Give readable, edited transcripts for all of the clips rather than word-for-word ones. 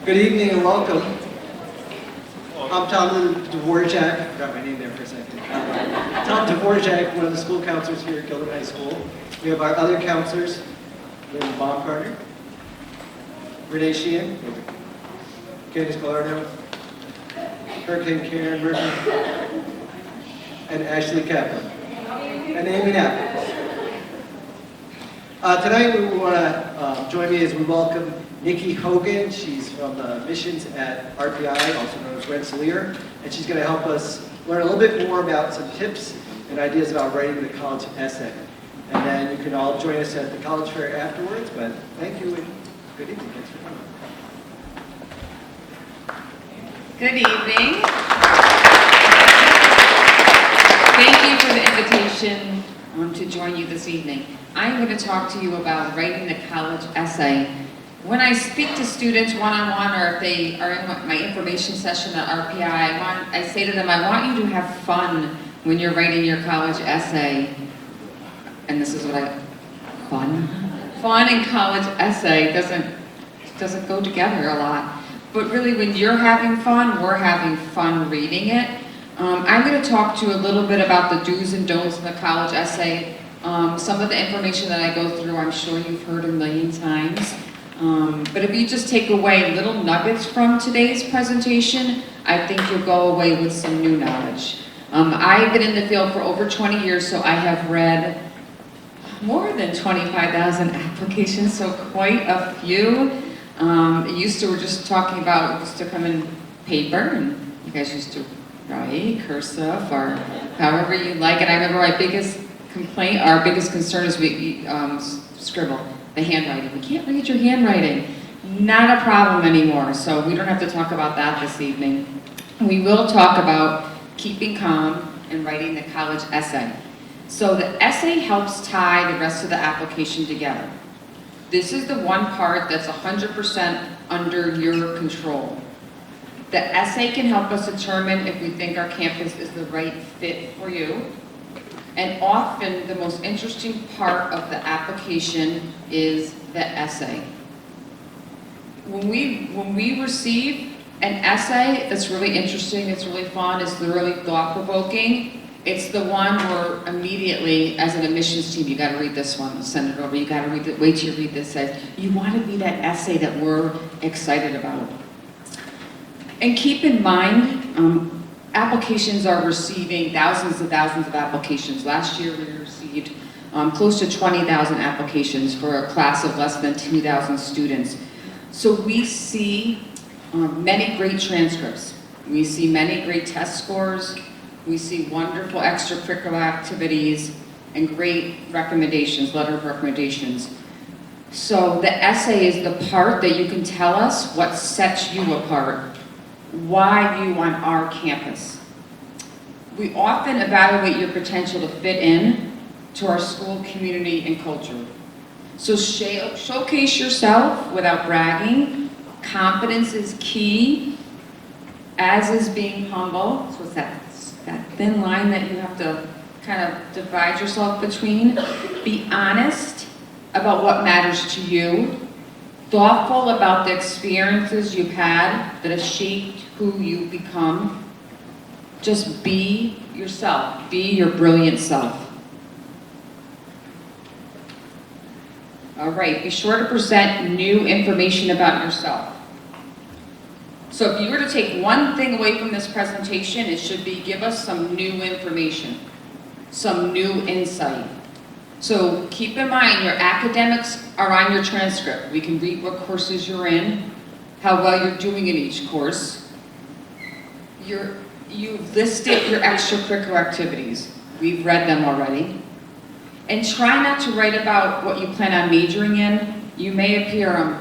Good evening and welcome. I'm Tom Dvorak. I forgot my name there for a second. Tom Dvorak, one of the school counselors here at Gilbert High School. We have our other counselors, Lynn Baumgartner, Renee Sheehan, Candice Gallardo, Hurricane Karen Murphy, and Ashley Kaplan, and Amy Knapp. Tonight we want to join me as we welcome Nikki Hogan. She's from Missions at RPI, also known as Rensselaer, and she's going to help us learn a little bit more about some tips and ideas about writing the college essay. And then you can all join us at the college fair afterwards, but thank you and good evening. Thanks for coming. Good evening. Thank you for the invitation to join you this evening. I'm going to talk to you about writing the college essay. When I speak to students one-on-one, or if they are in my information session at RPI, I say to them, I want you to have fun when you're writing your college essay. And this is what fun? Fun and college essay doesn't go together a lot. But really, when you're having fun, we're having fun reading it. I'm going to talk to you a little bit about the do's and don'ts in the college essay. Some of the information that I go through, I'm sure you've heard a million times. But if you just take away little nuggets from today's presentation, I think you'll go away with some new knowledge. I've been in the field for over 20 years, so I have read more than 25,000 applications, so quite a few. We're just talking about, it used to come in paper, and you guys used to write cursive, or however you like it. I remember my biggest complaint, our biggest concern is we scribble, the handwriting. We can't read your handwriting. Not a problem anymore, so we don't have to talk about that this evening. We will talk about keeping calm and writing the college essay. So the essay helps tie the rest of the application together. This is the one part that's 100% under your control. The essay can help us determine if we think our campus is the right fit for you. And often the most interesting part of the application is the essay. When we receive an essay that's really interesting, it's really fun, it's really thought-provoking, it's the one where immediately, as an admissions team, you got to read this one, send it over, you got to read it, wait till you read this essay. You want to be that essay that we're excited about. And keep in mind, applications are receiving thousands of applications. Last year we received close to 20,000 applications for a class of less than 2,000 students. So we see many great transcripts. We see many great test scores. We see wonderful extracurricular activities and great recommendations, letter of recommendations. So the essay is the part that you can tell us what sets you apart, why you on our campus. We often evaluate your potential to fit in to our school, community, and culture. So showcase yourself without bragging. Confidence is key, as is being humble. So it's that thin line that you have to kind of divide yourself between. Be honest about what matters to you. Thoughtful about the experiences you've had that have shaped who you've become. Just be yourself. Be your brilliant self. All right, be sure to present new information about yourself. So if you were to take one thing away from this presentation, it should be give us some new information, some new insight. So keep in mind your academics are on your transcript. We can read what courses you're in, how well you're doing in each course. You've listed your extracurricular activities. We've read them already. And try not to write about what you plan on majoring in. You may appear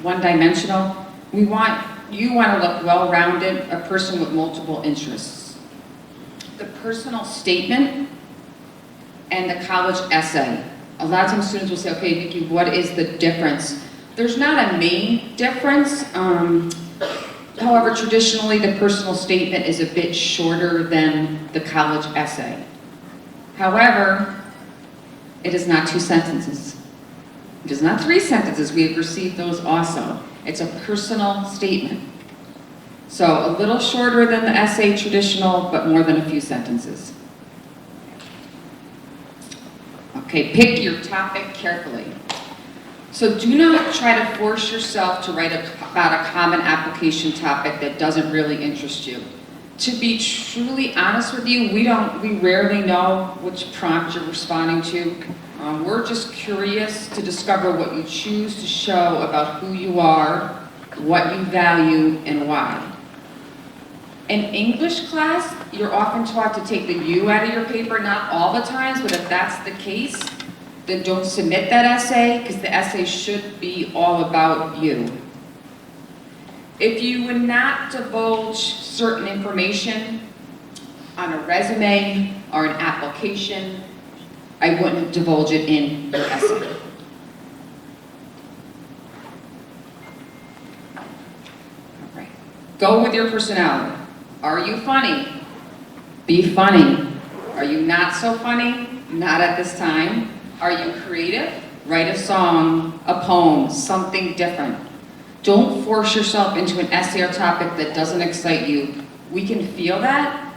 one-dimensional. You want to look well-rounded, a person with multiple interests. The personal statement and the college essay. A lot of times students will say, okay, Vicki, what is the difference? There's not a main difference. However, traditionally, the personal statement is a bit shorter than the college essay. However, it is not 2 sentences. It is not 3 sentences. We have received those also. It's a personal statement. So a little shorter than the essay traditional, but more than a few sentences. Okay, pick your topic carefully. So do not try to force yourself to write about a common application topic that doesn't really interest you. To be truly honest with you, we rarely know which prompt you're responding to. We're just curious to discover what you choose to show about who you are, what you value, and why. In English class, you're often taught to take the you out of your paper, not all the times, but if that's the case, then don't submit that essay, because the essay should be all about you. If you would not divulge certain information on a resume or an application, I wouldn't divulge it in your essay. All right. Go with your personality. Are you funny? Be funny. Are you not so funny? Not at this time. Are you creative? Write a song, a poem, something different. Don't force yourself into an essay or topic that doesn't excite you. We can feel that.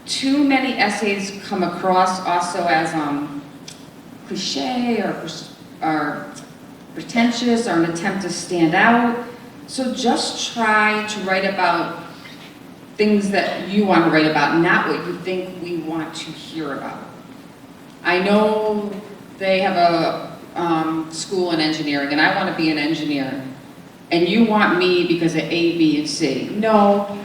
Too many essays come across also as cliche or pretentious or an attempt to stand out. So just try to write about things that you want to write about, not what you think we want to hear about. I know they have a school in engineering, and I want to be an engineer. And you want me because of A, B, and C. No,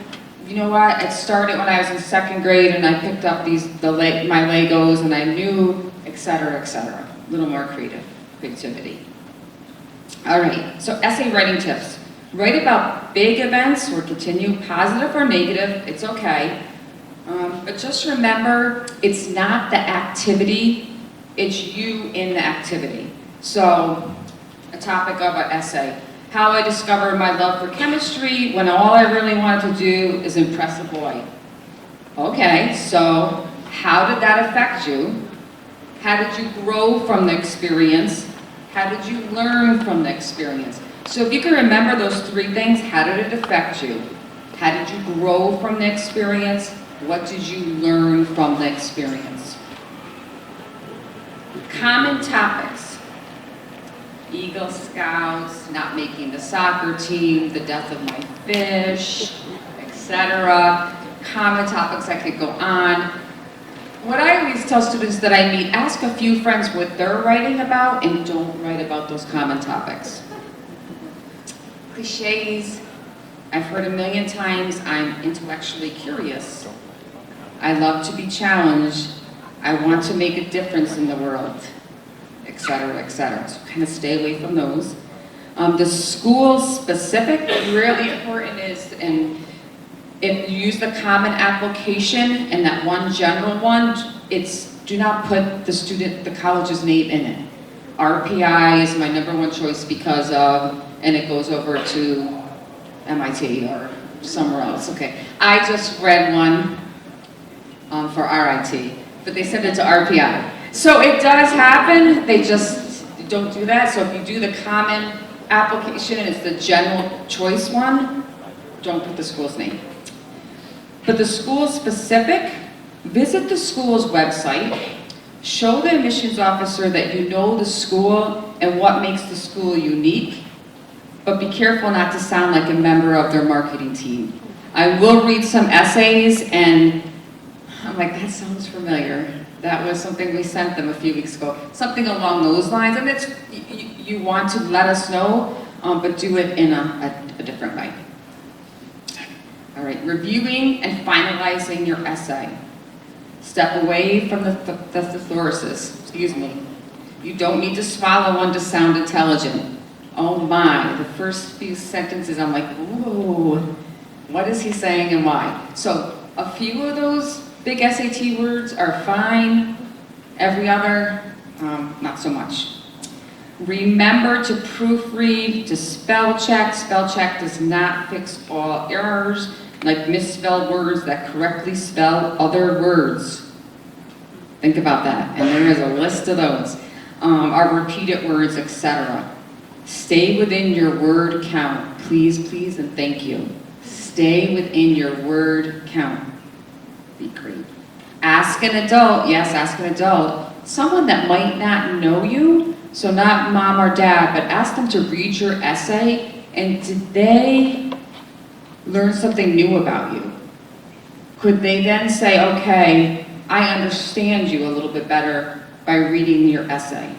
you know what? It started when I was in 2nd grade, and I picked up my Legos, and I knew, et cetera, et cetera. A little more creativity. All right, so essay writing tips. Write about big events or continue, positive or negative, it's okay. But just remember, it's not the activity, it's you in the activity. So, a topic of an essay. How I discovered my love for chemistry when all I really wanted to do is impress a boy. Okay, so how did that affect you? How did you grow from the experience? How did you learn from the experience? So if you can remember those 3 things, how did it affect you? How did you grow from the experience? What did you learn from the experience? Common topics. Eagle Scouts, not making the soccer team, the death of my fish, etc. Common topics, I could go on. What I always tell students that I meet, ask a few friends what they're writing about and don't write about those common topics. Cliches, I've heard a million times, I'm intellectually curious. I love to be challenged. I want to make a difference in the world. Etc., etc. So kind of stay away from those. The school specific, really important is, and if you use the common application and that one general one, do not put the college's name in it. RPI is my #1 choice because of, and it goes over to MIT or somewhere else. Okay, I just read one for RIT, but they sent it to RPI. So it does happen, they just don't do that. So if you do the common application and it's the general choice one, don't put the school's name. But the school specific, visit the school's website, show the admissions officer that you know the school and what makes the school unique, but be careful not to sound like a member of their marketing team. I will read some essays and I'm like, that sounds familiar. That was something we sent them a few weeks ago. Something along those lines, and it's, you want to let us know, but do it in a different way. All right, reviewing and finalizing your essay. Step away from the thesauruses, excuse me. You don't need to swallow one to sound intelligent. Oh my, the first few sentences I'm like, ooh, what is he saying and why? So a few of those big SAT words are fine. Every other, not so much. Remember to proofread, to spell check. Spell check does not fix all errors, like misspelled words that correctly spell other words. Think about that, and there is a list of those. our repeated words, etc. Stay within your word count. Please, please, and thank you. Stay within your word count. Be great. Ask an adult, yes, ask an adult, someone that might not know you, so not mom or dad, but ask them to read your essay, and did they learn something new about you? Could they then say, okay, I understand you a little bit better by reading your essay?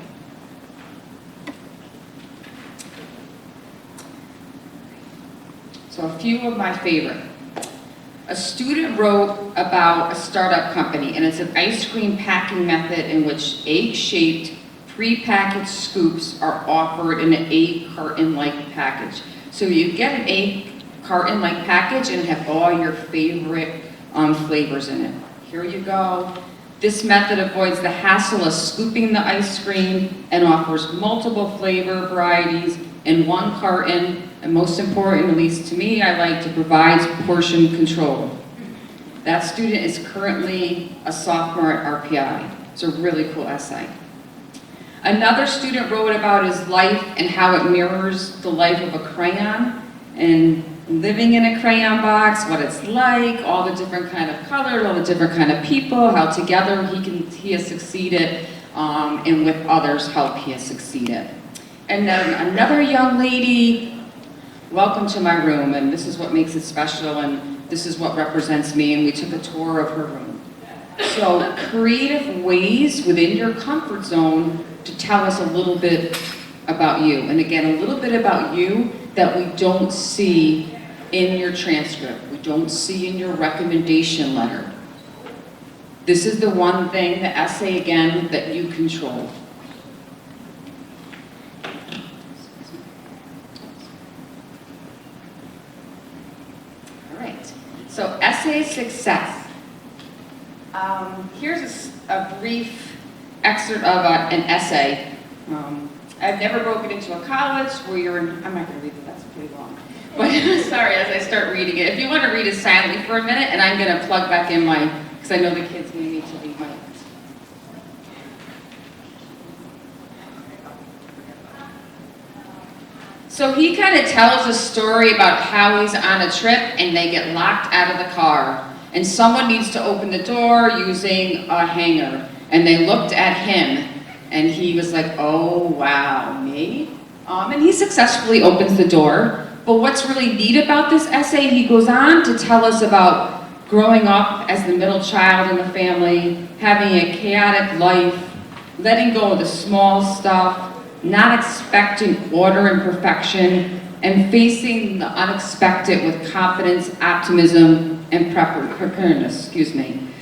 So a few of my favorite. A student wrote about a startup company, and it's an ice cream packing method in which egg-shaped pre-packaged scoops are offered in an 8-carton-like package. So you get an 8-carton-like package and have all your favorite flavors in it. Here you go. This method avoids the hassle of scooping the ice cream and offers multiple flavor varieties in one carton, and most important, at least to me, I like to provide portion control. That student is currently a sophomore at RPI. It's a really cool essay. Another student wrote about his life and how it mirrors the life of a crayon, and living in a crayon box, what it's like, all the different kind of colors, all the different kind of people, how together he has succeeded, and with others' help he has succeeded. And then another young lady, welcome to my room, and this is what makes it special, and this is what represents me, and we took a tour of her room. So creative ways within your comfort zone to tell us a little bit about you. And again, a little bit about you that we don't see in your transcript, we don't see in your recommendation letter. This is the one thing, the essay again, that you control. So essay success. Here's a brief excerpt of an essay. I've never broken into a college where you're in, I'm not going to read it, that's pretty long. But sorry, as I start reading it. If you want to read it silently for a minute, and I'm going to plug back in my, because I know the kids may need to leave my. So he kind of tells a story about how he's on a trip and they get locked out of the car. And someone needs to open the door using a hanger. And they looked at him and he was like, oh, wow, me? And he successfully opens the door. But what's really neat about this essay, he goes on to tell us about growing up as the middle child in the family, having a chaotic life, letting go of the small stuff, not expecting order and perfection, and facing the unexpected with confidence, optimism, and preparedness,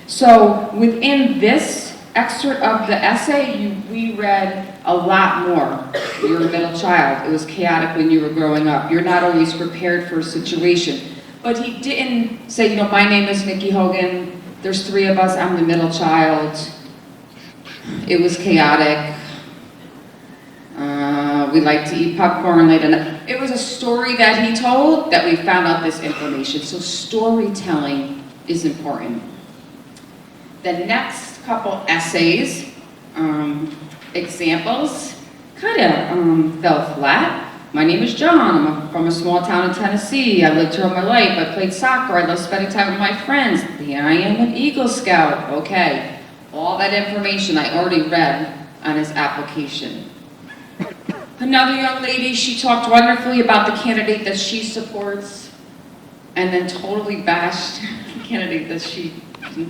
So within this excerpt of the essay, we read a lot more. You're a middle child. It was chaotic when you were growing up. You're not always prepared for a situation. But he didn't say, my name is Nikki Hogan. There's 3 of us. I'm the middle child. It was chaotic. We like to eat popcorn late at night. It was a story that he told that we found out this information. So storytelling is important. The next couple essays, examples, kind of fell flat. My name is John. I'm from a small town in Tennessee. I lived here all my life. I played soccer. I love spending time with my friends. Yeah, I am an Eagle Scout. Okay. All that information I already read on his application. Another young lady, she talked wonderfully about the candidate that she supports and then totally bashed the candidate that she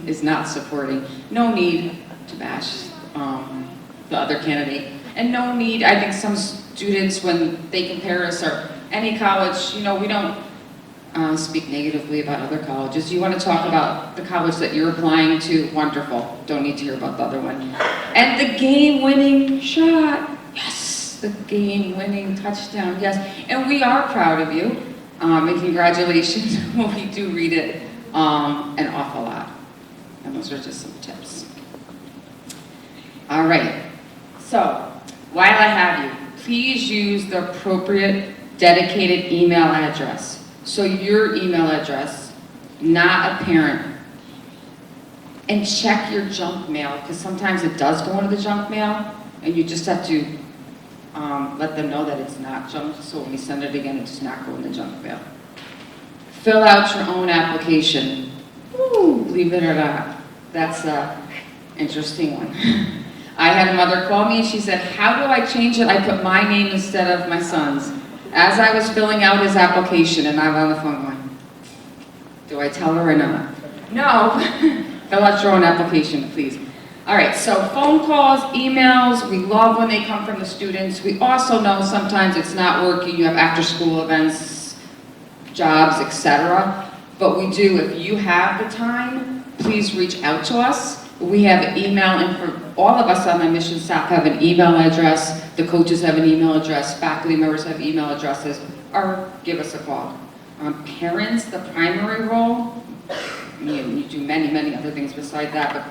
is not supporting. No need to bash the other candidate. And no need, I think some students, when they compare us or any college, we don't speak negatively about other colleges. You want to talk about the college that you're applying to, wonderful. Don't need to hear about the other one. And the game-winning shot, yes. The game-winning touchdown, yes. And we are proud of you, and congratulations. We do read it an awful lot. And those are just some tips. All right, so while I have you, please use the appropriate dedicated email address. So your email address, not a parent. And check your junk mail, because sometimes it does go into the junk mail. And you just have to let them know that it's not junk, so when we send it again, it does not go in the junk mail. Fill out your own application. Woo, believe it or not, that's an interesting one. I had a mother call me and she said, how do I change it? I put my name instead of my son's. As I was filling out his application, and I'm on the phone going, do I tell her or not? No, fill out your own application, please. All right, so phone calls, emails, we love when they come from the students. We also know sometimes it's not working, you have after-school events, jobs, etc. But we do, if you have the time, please reach out to us. We have email, and all of us on the mission staff have an email address, the coaches have an email address, faculty members have email addresses, or give us a call. Parents, the primary role, you do many, many other things beside that, but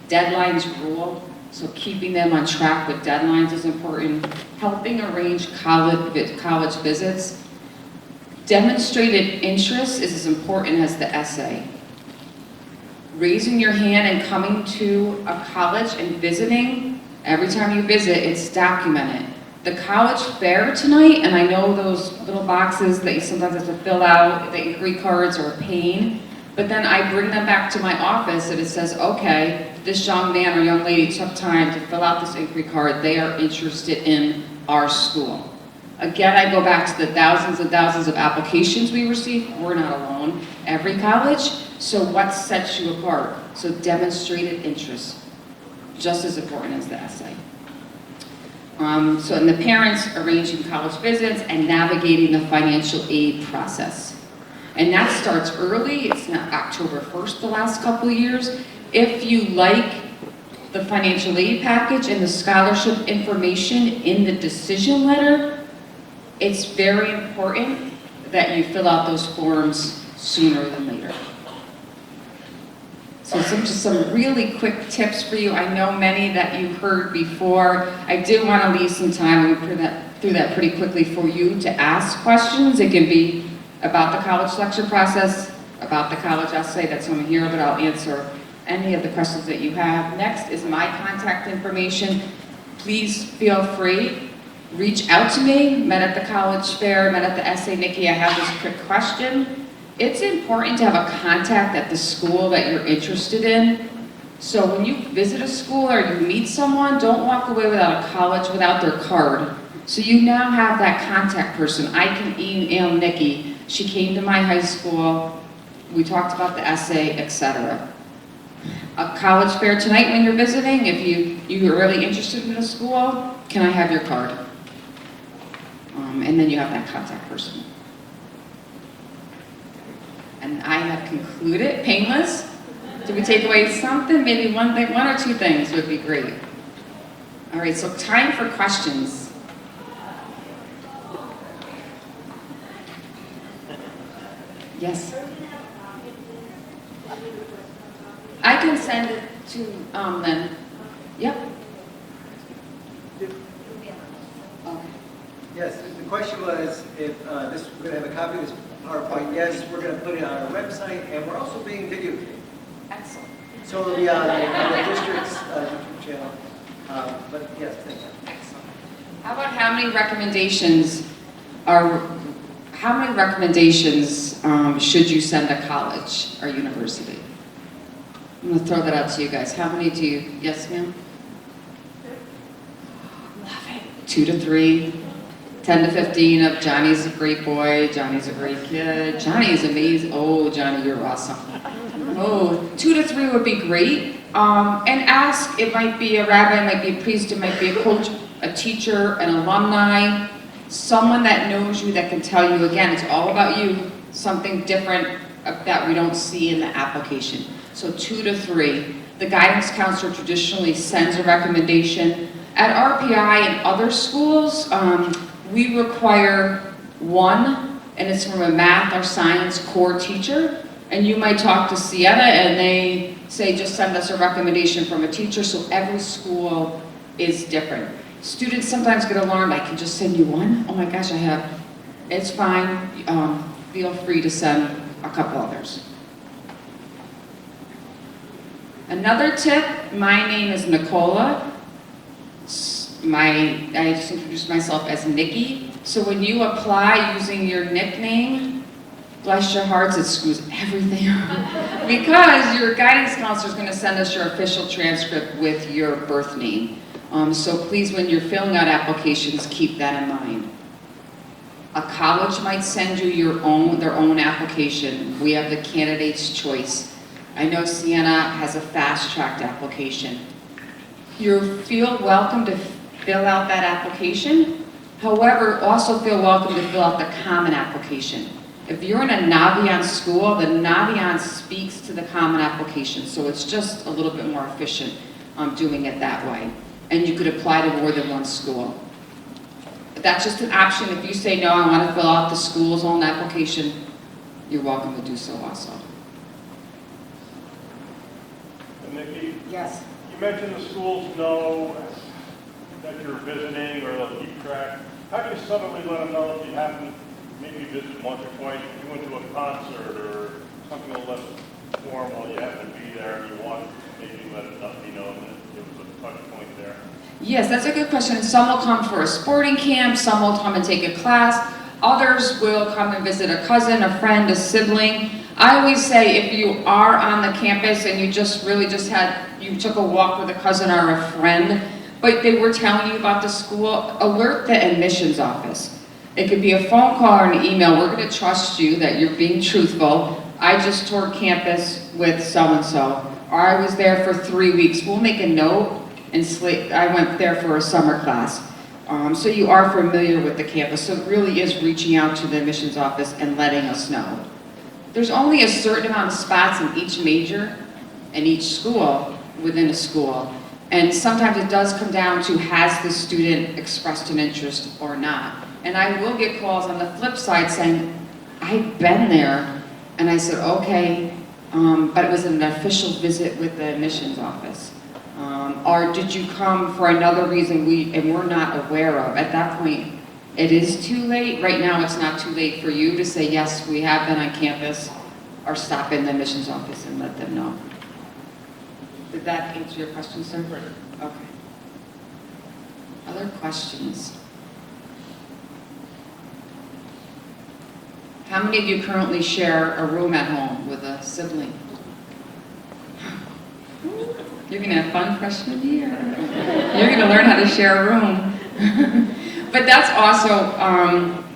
deadlines rule, so keeping them on track with deadlines is important. Helping arrange college visits. Demonstrated interest is as important as the essay. Raising your hand and coming to a college and visiting, every time you visit, it's documented. The college fair tonight, and I know those little boxes that you sometimes have to fill out, the inquiry cards are a pain, but then I bring them back to my office and it says, okay, this young man or young lady took time to fill out this inquiry card, they are interested in our school. Again, I go back to the thousands and thousands of applications we receive. We're not alone. Every college. So what sets you apart? So demonstrated interest, just as important as the essay. And the parents arranging college visits and navigating the financial aid process. And that starts early. It's not October 1st the last couple of years. If you like the financial aid package and the scholarship information in the decision letter, it's very important that you fill out those forms sooner than later. So just some really quick tips for you. I know many that you heard before. I did want to leave some time, we put through that pretty quickly, for you to ask questions. It can be about the college selection process, about the college essay that's on here, but I'll answer any of the questions that you have. Next is my contact information. Please feel free. Reach out to me. Met at the college fair, met at the essay. Nikki, I have this quick question. It's important to have a contact at the school that you're interested in. So when you visit a school or you meet someone, don't walk away without a college, without their card. So you now have that contact person. I can email Nikki. She came to my high school. We talked about the essay, etc. A college fair tonight when you're visiting, if you're really interested in a school, can I have your card? And then you have that contact person. And I have concluded. Painless? Did we take away something? Maybe one thing, one or two things would be great. All right, so time for questions. Yes? I can send it to Lynn. Yep. Okay. Yes, the question was if we're going to have a copy of this PowerPoint. Yes, we're going to put it on our website, and we're also being videotaped. Excellent. So it'll be on the district's YouTube channel. But yes, thank you. Excellent. How about how many recommendations should you send to college or university? I'm going to throw that out to you guys. How many do you? Yes, ma'am? Love it. 2 to 3. 10 to 15 of Johnny's a great boy, Johnny's a great kid, Johnny is amazing. Oh, Johnny, you're awesome. Oh, 2 to 3 would be great. And ask, it might be a rabbi, it might be a priest, it might be a coach, a teacher, an alumni, someone that knows you that can tell you, again, it's all about you, something different that we don't see in the application. So 2 to 3. The guidance counselor traditionally sends a recommendation. At RPI and other schools, we require 1, and it's from a math or science core teacher. And you might talk to Sienna and they say, just send us a recommendation from a teacher, so every school is different. Students sometimes get alarmed, I can just send you 1? Oh my gosh, I have. It's fine, feel free to send a couple others. Another tip, my name is Nicola. I just introduced myself as Nikki. So when you apply using your nickname, bless your hearts, it screws everything up. Because your guidance counselor is going to send us your official transcript with your birth name. So please, when you're filling out applications, keep that in mind. A college might send you their own application. We have the candidate's choice. I know Sienna has a fast-tracked application. You feel welcome to fill out that application. However, also feel welcome to fill out the common application. If you're in a Naviance school, the Naviance speaks to the common application, so it's just a little bit more efficient doing it that way. And you could apply to more than one school. But that's just an option. If you say, no, I want to fill out the school's own application, you're welcome to do so also. And Nikki, Yes. you mentioned the schools know that you're visiting or they'll keep track. How do you suddenly let them know if you happen maybe visit once or twice, you went to a concert or something a little less formal, you happen to be there and you want maybe let it not be known that it was a touch point there? Yes, that's a good question. Some will come for a sporting camp, some will come and take a class, others will come and visit a cousin, a friend, a sibling. I always say if you are on the campus and you took a walk with a cousin or a friend, but they were telling you about the school, alert the admissions office. It could be a phone call or an email. We're going to trust you that you're being truthful. I just toured campus with so-and-so, or I was there for 3 weeks. We'll make a note, and I went there for a summer class. So you are familiar with the campus. So it really is reaching out to the admissions office and letting us know. There's only a certain amount of spots in each major and each school within a school. And sometimes it does come down to, has the student expressed an interest or not? And I will get calls on the flip side saying, I've been there. And I said, okay, but it was an official visit with the admissions office. Or did you come for another reason we're not aware of? At that point, it is too late. Right now, it's not too late for you to say, yes, we have been on campus, or stop in the admissions office and let them know. Did that answer your question, sir? Okay. Other questions? How many of you currently share a room at home with a sibling? You're going to have fun freshman year. You're going to learn how to share a room. But that's also,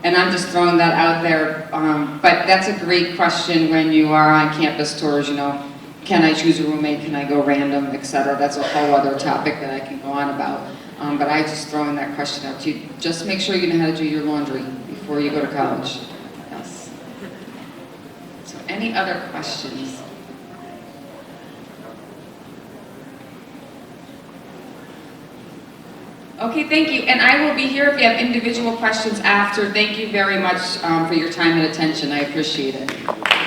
and I'm just throwing that out there, but that's a great question when you are on campus tours, you know, can I choose a roommate, can I go random, etc. That's a whole other topic that I can go on about. But I just throwing that question out to you. Just make sure you know how to do your laundry before you go to college. Yes. So any other questions? Okay, thank you. And I will be here if you have individual questions after. Thank you very much for your time and attention. I appreciate it.